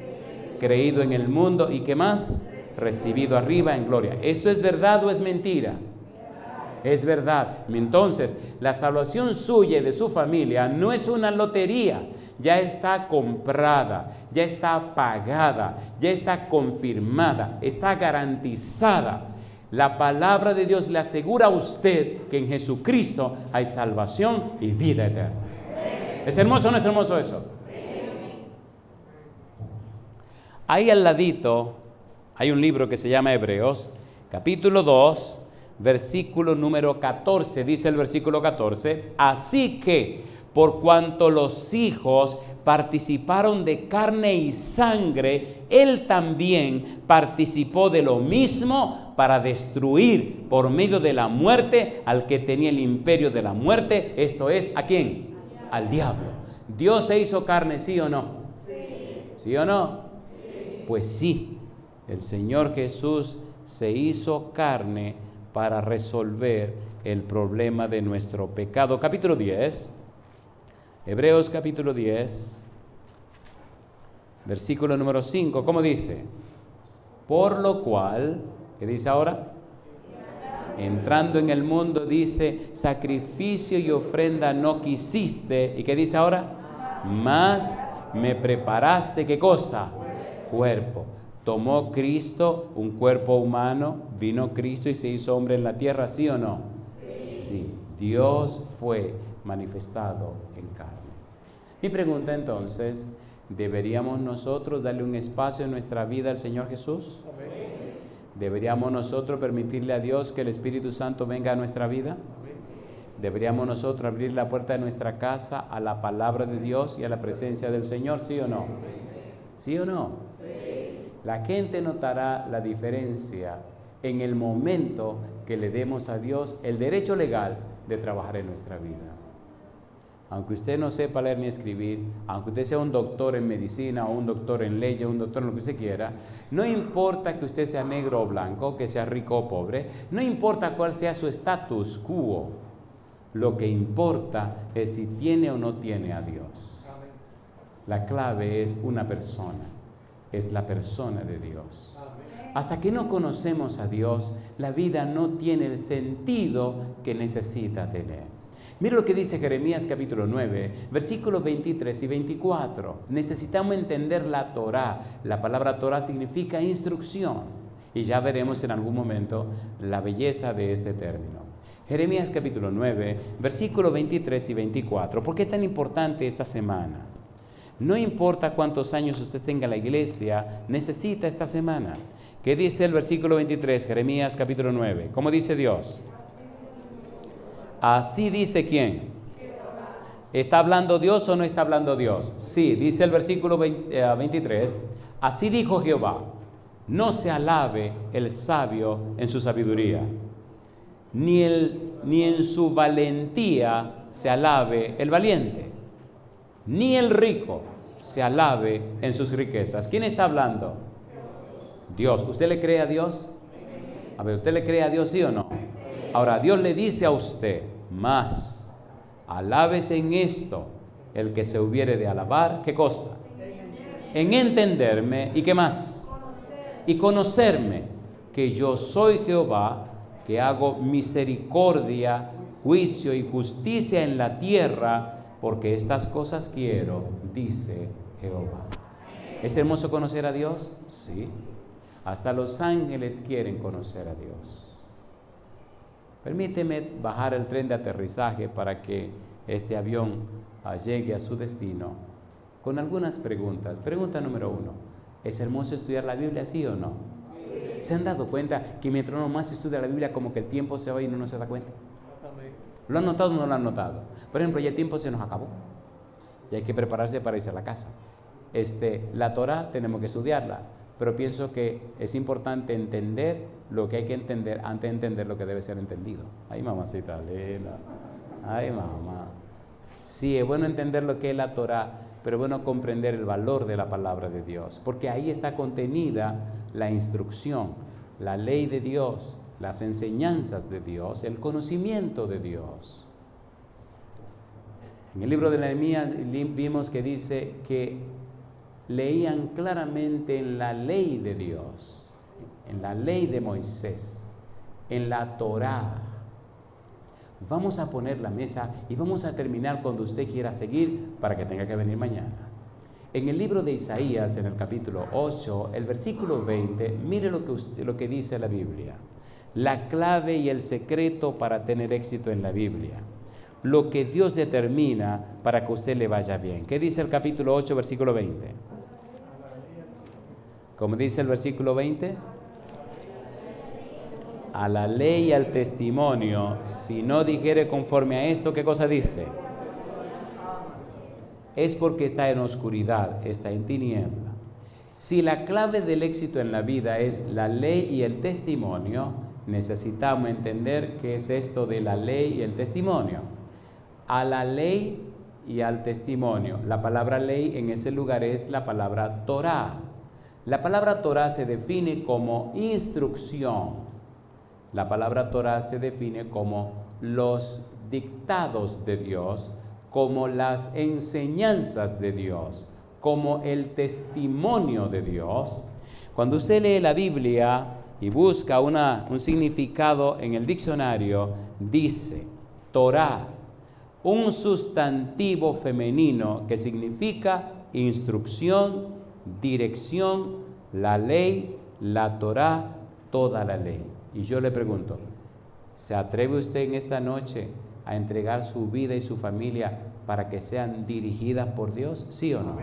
Creído en el mundo. ¿Y qué más? Recibido arriba en gloria. ¿Esto es verdad o es mentira? Es verdad. Entonces, la salvación suya y de su familia no es una lotería. Ya está comprada, ya está pagada, ya está confirmada, está garantizada. La palabra de Dios le asegura a usted que en Jesucristo hay salvación y vida eterna. ¿Es hermoso o no es hermoso eso? Ahí al ladito hay un libro que se llama Hebreos, capítulo 2, versículo número 14. Dice el versículo 14, así que por cuanto los hijos participaron de carne y sangre, él también participó de lo mismo para destruir por medio de la muerte al que tenía el imperio de la muerte, esto es, ¿a quién? Al diablo. ¿Dios se hizo carne, sí o no? ¿Sí o no? Pues sí, el Señor Jesús se hizo carne para resolver el problema de nuestro pecado. Capítulo 10, Hebreos capítulo 10, versículo número 5, ¿cómo dice? Por lo cual, ¿qué dice ahora? Entrando en el mundo dice, sacrificio y ofrenda no quisiste, ¿y qué dice ahora? Mas me preparaste, ¿qué cosa? Cuerpo. Tomó Cristo un cuerpo humano, vino Cristo y se hizo hombre en la tierra, ¿sí o no? Sí. Dios fue manifestado en carne. Mi pregunta entonces, ¿deberíamos nosotros darle un espacio en nuestra vida al Señor Jesús? ¿Deberíamos nosotros permitirle a Dios que el Espíritu Santo venga a nuestra vida? ¿Deberíamos nosotros abrir la puerta de nuestra casa a la palabra de Dios y a la presencia del Señor, sí o no? ¿Sí o no? La gente notará la diferencia en el momento que le demos a Dios el derecho legal de trabajar en nuestra vida. Aunque usted no sepa leer ni escribir, aunque usted sea un doctor en medicina o un doctor en leyes, un doctor en lo que usted quiera, no importa que usted sea negro o blanco, que sea rico o pobre, no importa cuál sea su status quo, lo que importa es si tiene o no tiene a Dios. La clave es una persona. Es la persona de Dios. Hasta que no conocemos a Dios, la vida no tiene el sentido que necesita tener. Mira lo que dice Jeremías capítulo 9, versículos 23 y 24. Necesitamos entender la Torá. La palabra Torá significa instrucción. Y ya veremos en algún momento la belleza de este término. Jeremías capítulo 9, versículos 23 y 24. ¿Por qué es tan importante esta semana? No importa cuántos años usted tenga en la iglesia, necesita esta semana. ¿Qué dice el versículo 23, Jeremías capítulo 9? ¿Cómo dice Dios? Así dice ¿quién? ¿Está hablando Dios o no está hablando Dios? Sí, dice el versículo 23, así dijo Jehová, no se alabe el sabio en su sabiduría, ni en su valentía se alabe el valiente, ni el rico se alabe en sus riquezas. ¿Quién está hablando? Dios. ¿Usted le cree a Dios? A ver, ¿usted le cree a Dios, sí o no? Ahora, Dios le dice a usted, más, alábese en esto, el que se hubiere de alabar, ¿qué cosa? En entenderme, ¿y qué más? Y conocerme, que yo soy Jehová, que hago misericordia, juicio y justicia en la tierra, porque estas cosas quiero, dice Jehová. ¿Es hermoso conocer a Dios? Sí. Hasta los ángeles quieren conocer a Dios. Permíteme bajar el tren de aterrizaje para que este avión llegue a su destino con algunas preguntas. Pregunta número 1. ¿Es hermoso estudiar la Biblia, sí o no? ¿Se han dado cuenta que mientras uno más estudia la Biblia, como que el tiempo se va y uno no se da cuenta? ¿Lo han notado o no lo han notado? Por ejemplo, ya el tiempo se nos acabó. Y hay que prepararse para irse a la casa. La Torá tenemos que estudiarla, pero pienso que es importante entender lo que hay que entender antes de entender lo que debe ser entendido. Ay, mamacita Lela. Ay, mamá. Sí, es bueno entender lo que es la Torá, pero es bueno comprender el valor de la palabra de Dios, porque ahí está contenida la instrucción, la ley de Dios, las enseñanzas de Dios, el conocimiento de Dios. En el libro de Nehemías vimos que dice que leían claramente en la ley de Dios, en la ley de Moisés, en la Torá. Vamos a poner la mesa y vamos a terminar cuando usted quiera seguir para que tenga que venir mañana. En el libro de Isaías, en el capítulo 8, el versículo 20, mire lo que dice la Biblia. la clave y el secreto para tener éxito en la Biblia. Lo que Dios determina para que a usted le vaya bien. ¿Qué dice el capítulo 8, versículo 20? ¿Cómo dice el versículo 20? A la ley y al testimonio, si no dijere conforme a esto, ¿qué cosa dice? Es porque está en oscuridad, está en tiniebla. Si la clave del éxito en la vida es la ley y el testimonio, necesitamos entender qué es esto de la ley y el testimonio. A la ley y al testimonio. La palabra ley en ese lugar es la palabra Torah. La palabra Torah se define como instrucción. La palabra Torah se define como los dictados de Dios, como las enseñanzas de Dios, como el testimonio de Dios. Cuando usted lee la Biblia y busca un significado en el diccionario, dice Torah, un sustantivo femenino que significa instrucción, dirección, la ley, la Torah, toda la ley. Y yo le pregunto, ¿se atreve usted en esta noche a entregar su vida y su familia para que sean dirigidas por Dios? ¿Sí o no?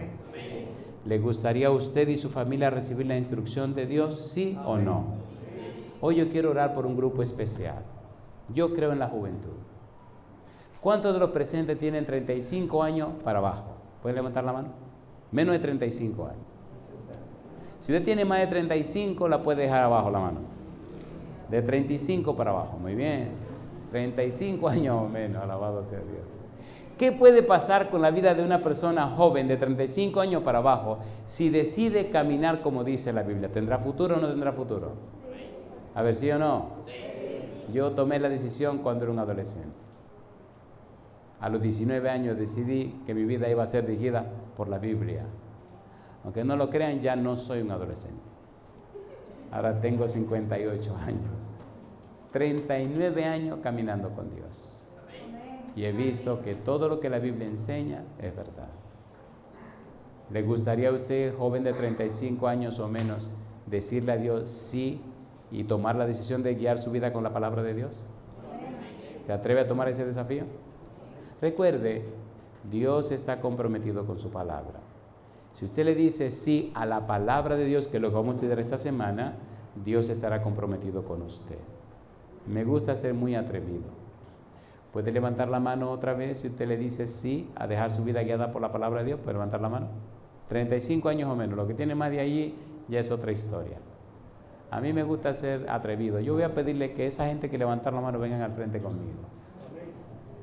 ¿Le gustaría a usted y su familia recibir la instrucción de Dios? ¿Sí o no? Hoy yo quiero orar por un grupo especial. Yo creo en la juventud. ¿Cuántos de los presentes tienen 35 años para abajo? ¿Pueden levantar la mano? Menos de 35 años. Si usted tiene más de 35, la puede dejar abajo la mano. De 35 para abajo, muy bien. 35 años o menos, alabado sea Dios. ¿Qué puede pasar con la vida de una persona joven de 35 años para abajo si decide caminar como dice la Biblia? ¿Tendrá futuro o no tendrá futuro? A ver, ¿sí o no? Yo tomé la decisión cuando era un adolescente. A los 19 años decidí que mi vida iba a ser dirigida por la Biblia. Aunque no lo crean, ya no soy un adolescente. Ahora tengo 58 años. 39 años caminando con Dios. Y he visto que todo lo que la Biblia enseña es verdad. ¿Le gustaría a usted, joven de 35 años o menos, decirle a Dios sí y tomar la decisión de guiar su vida con la palabra de Dios? ¿Se atreve a tomar ese desafío? Recuerde, Dios está comprometido con su palabra. Si usted le dice sí a la palabra de Dios, que es lo que vamos a estudiar esta semana, Dios estará comprometido con usted. Me gusta ser muy atrevido. ¿Puede levantar la mano otra vez si usted le dice sí a dejar su vida guiada por la palabra de Dios? ¿Puede levantar la mano? 35 años o menos. Lo que tiene más de allí ya es otra historia. A mí me gusta ser atrevido. Yo voy a pedirle que esa gente que levantar la mano vengan al frente conmigo.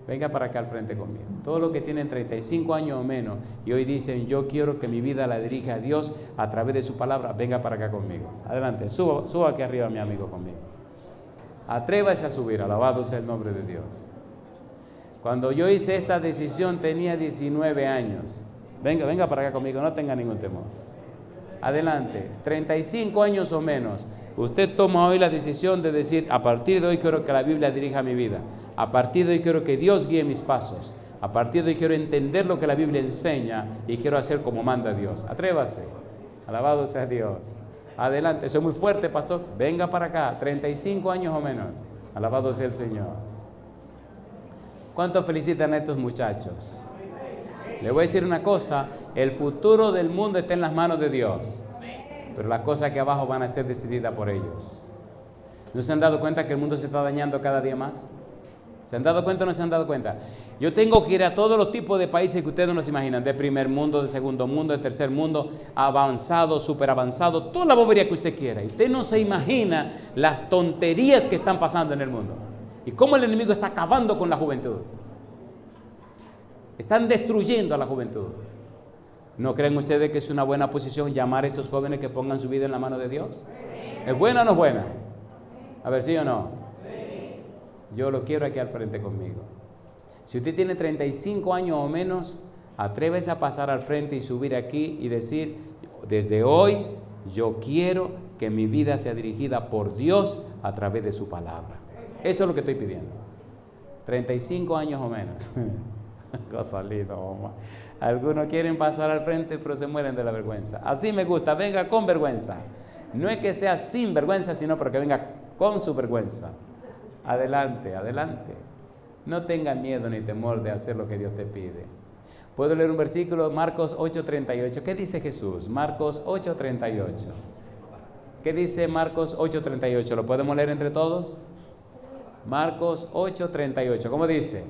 Venga para acá al frente conmigo. Todos los que tienen 35 años o menos y hoy dicen, yo quiero que mi vida la dirija a Dios a través de su palabra, venga para acá conmigo. Adelante, suba aquí arriba mi amigo conmigo. Atrévase a subir, alabado sea el nombre de Dios. Cuando yo hice esta decisión tenía 19 años. Venga para acá conmigo, no tenga ningún temor. Adelante, 35 años o menos. Usted toma hoy la decisión de decir, a partir de hoy quiero que la Biblia dirija mi vida. A partir de hoy quiero que Dios guíe mis pasos. A partir de hoy quiero entender lo que la Biblia enseña y quiero hacer como manda Dios. Atrévase. Alabado sea Dios. Adelante. Eso es muy fuerte, pastor. Venga para acá. 35 años o menos. Alabado sea el Señor. ¿Cuántos felicitan a estos muchachos? Le voy a decir una cosa. El futuro del mundo está en las manos de Dios. Pero las cosas que abajo van a ser decididas por ellos. ¿No se han dado cuenta que el mundo se está dañando cada día más? ¿Se han dado cuenta o no se han dado cuenta? Yo tengo que ir a todos los tipos de países que ustedes no se imaginan, de primer mundo, de segundo mundo, de tercer mundo, avanzado, súper avanzado, toda la bobería que usted quiera. Y usted no se imagina las tonterías que están pasando en el mundo. Y cómo el enemigo está acabando con la juventud. Están destruyendo a la juventud. ¿No creen ustedes que es una buena posición llamar a estos jóvenes que pongan su vida en la mano de Dios? ¿Es buena o no es buena? A ver, ¿sí o no? Yo lo quiero aquí al frente conmigo. Si usted tiene 35 años o menos, atrévese a pasar al frente y subir aquí y decir, desde hoy yo quiero que mi vida sea dirigida por Dios a través de su palabra. Eso es lo que estoy pidiendo. 35 años o menos. Cosa linda, mamá. Algunos quieren pasar al frente, pero se mueren de la vergüenza. Así me gusta, venga con vergüenza. No es que sea sin vergüenza, sino porque venga con su vergüenza. Adelante, adelante. No tengan miedo ni temor de hacer lo que Dios te pide. Puedo leer un versículo, Marcos 8:38. ¿Qué dice Jesús? Marcos 8:38. ¿Qué dice Marcos 8:38? ¿Lo podemos leer entre todos? Marcos 8:38. ¿Cómo dice?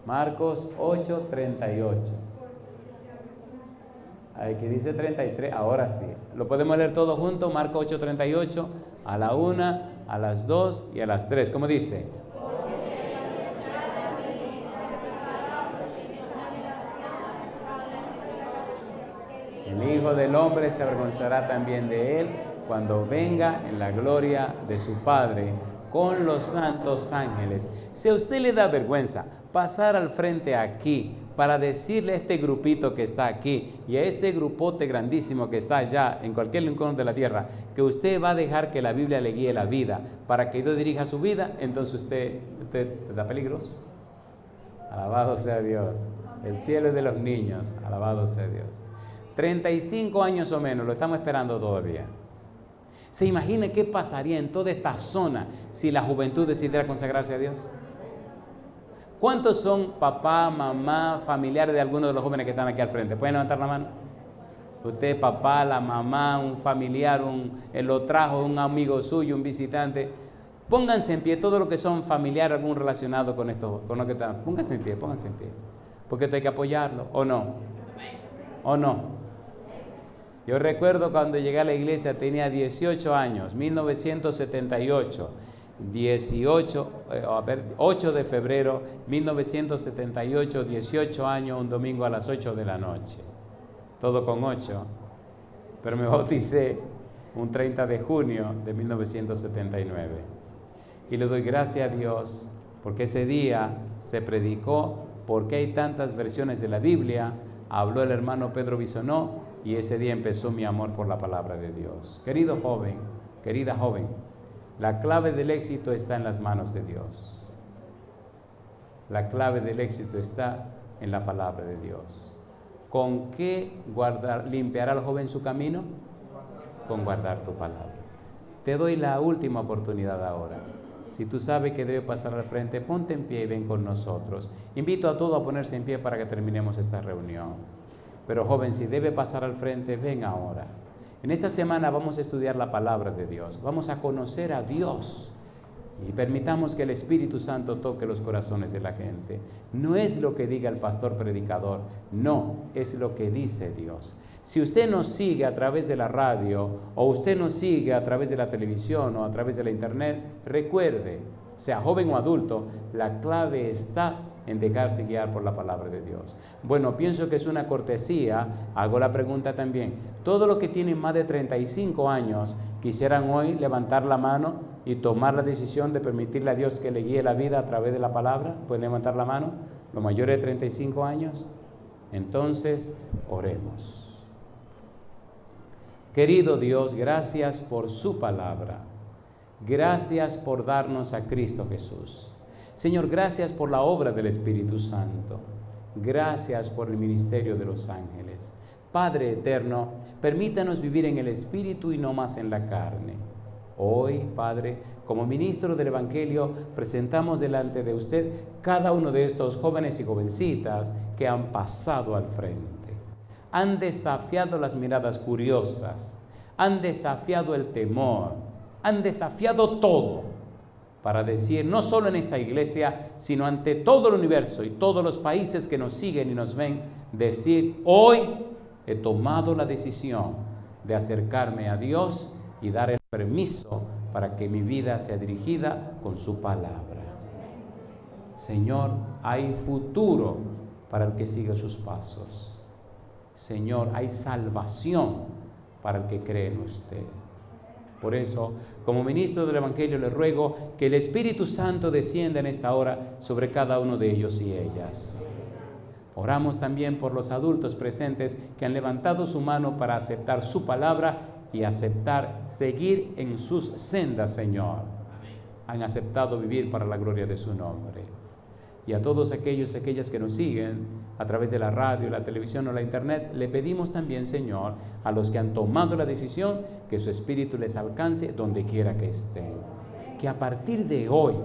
Marcos 8:38. Aquí dice 33. Ahora sí. ¿Lo podemos leer todos juntos? Marcos 8:38. A la 1, a las 2 y a las 3. ¿Cómo dice? El Hijo del Hombre se avergonzará también de él cuando venga en la gloria de su Padre con los santos ángeles. Si a usted le da vergüenza pasar al frente aquí para decirle a este grupito que está aquí y a ese grupote grandísimo que está allá en cualquier rincón de la tierra, que usted va a dejar que la Biblia le guíe la vida para que Dios dirija su vida, entonces usted está peligroso. Alabado sea Dios. El cielo es de los niños. Alabado sea Dios. 35 años o menos, lo estamos esperando todavía. ¿Se imagina qué pasaría en toda esta zona si la juventud decidiera consagrarse a Dios? ¿Cuántos son papá, mamá, familiares de algunos de los jóvenes que están aquí al frente? ¿Pueden levantar la mano? Usted, papá, la mamá, un familiar, lo trajo, un amigo suyo, un visitante. Pónganse en pie, todos los que son familiares, algún relacionado con esto, con lo que están. Pónganse en pie, porque esto hay que apoyarlo, ¿o no? ¿O no? Yo recuerdo cuando llegué a la iglesia, tenía 18 años, 1978, 8 de febrero, 1978, 18 años, un domingo a las 8 de la noche. Todo con 8, pero me bauticé un 30 de junio de 1979. Y le doy gracias a Dios, porque ese día se predicó, porque hay tantas versiones de la Biblia, habló el hermano Pedro Bisonó, y ese día empezó mi amor por la palabra de Dios. Querido joven, querida joven, la clave del éxito está en las manos de Dios. La clave del éxito está en la palabra de Dios. ¿Con qué limpiará el joven su camino? Con guardar tu palabra. Te doy la última oportunidad ahora. Si tú sabes que debe pasar al frente, ponte en pie y ven con nosotros. Invito a todos a ponerse en pie para que terminemos esta reunión. Pero joven, si debe pasar al frente, ven ahora. En esta semana vamos a estudiar la palabra de Dios. Vamos a conocer a Dios. Y permitamos que el Espíritu Santo toque los corazones de la gente. No es lo que diga el pastor predicador, no, es lo que dice Dios. Si usted nos sigue a través de la radio, o usted nos sigue a través de la televisión, o a través de la internet, recuerde, sea joven o adulto, la clave está en dejarse guiar por la palabra de Dios. Bueno, pienso que es una cortesía, hago la pregunta también. Todos los que tienen más de 35 años quisieran hoy levantar la mano y tomar la decisión de permitirle a Dios que le guíe la vida a través de la palabra. ¿Pueden levantar la mano? Los mayores de 35 años. Entonces, oremos. Querido Dios, gracias por su palabra. Gracias por darnos a Cristo Jesús. Señor, gracias por la obra del Espíritu Santo. Gracias por el ministerio de los ángeles. Padre eterno, permítanos vivir en el Espíritu y no más en la carne. Hoy, Padre, como ministro del Evangelio, presentamos delante de usted cada uno de estos jóvenes y jovencitas que han pasado al frente. Han desafiado las miradas curiosas, han desafiado el temor, han desafiado todo para decir, no solo en esta iglesia, sino ante todo el universo y todos los países que nos siguen y nos ven, decir, hoy he tomado la decisión de acercarme a Dios y dar el permiso para que mi vida sea dirigida con su palabra. Señor, hay futuro para el que sigue sus pasos. Señor, hay salvación para el que cree en usted. Por eso, como ministro del Evangelio, le ruego que el Espíritu Santo descienda en esta hora sobre cada uno de ellos y ellas. Oramos también por los adultos presentes que han levantado su mano para aceptar su palabra y aceptar seguir en sus sendas, Señor. Han aceptado vivir para la gloria de su nombre. Y a todos aquellos y aquellas que nos siguen a través de la radio, la televisión o la internet, le pedimos también, Señor, a los que han tomado la decisión, que su Espíritu les alcance donde quiera que estén. Que a partir de hoy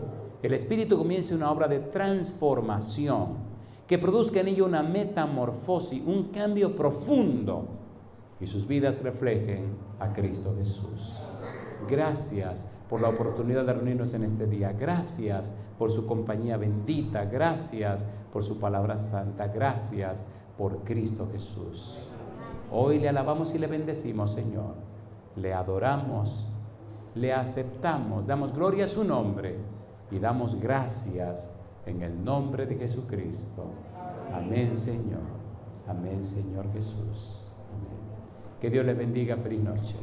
el Espíritu comience una obra de transformación, que produzca en ellos una metamorfosis, un cambio profundo, y sus vidas reflejen a Cristo Jesús. Gracias por la oportunidad de reunirnos en este día. Gracias por su compañía bendita. Gracias por su palabra santa. Gracias por Cristo Jesús. Hoy le alabamos y le bendecimos, Señor. Le adoramos, le aceptamos, damos gloria a su nombre y damos gracias en el nombre de Jesucristo. Amén, Señor. Amén, Señor Jesús. Amén. Que Dios le bendiga. Feliz noche.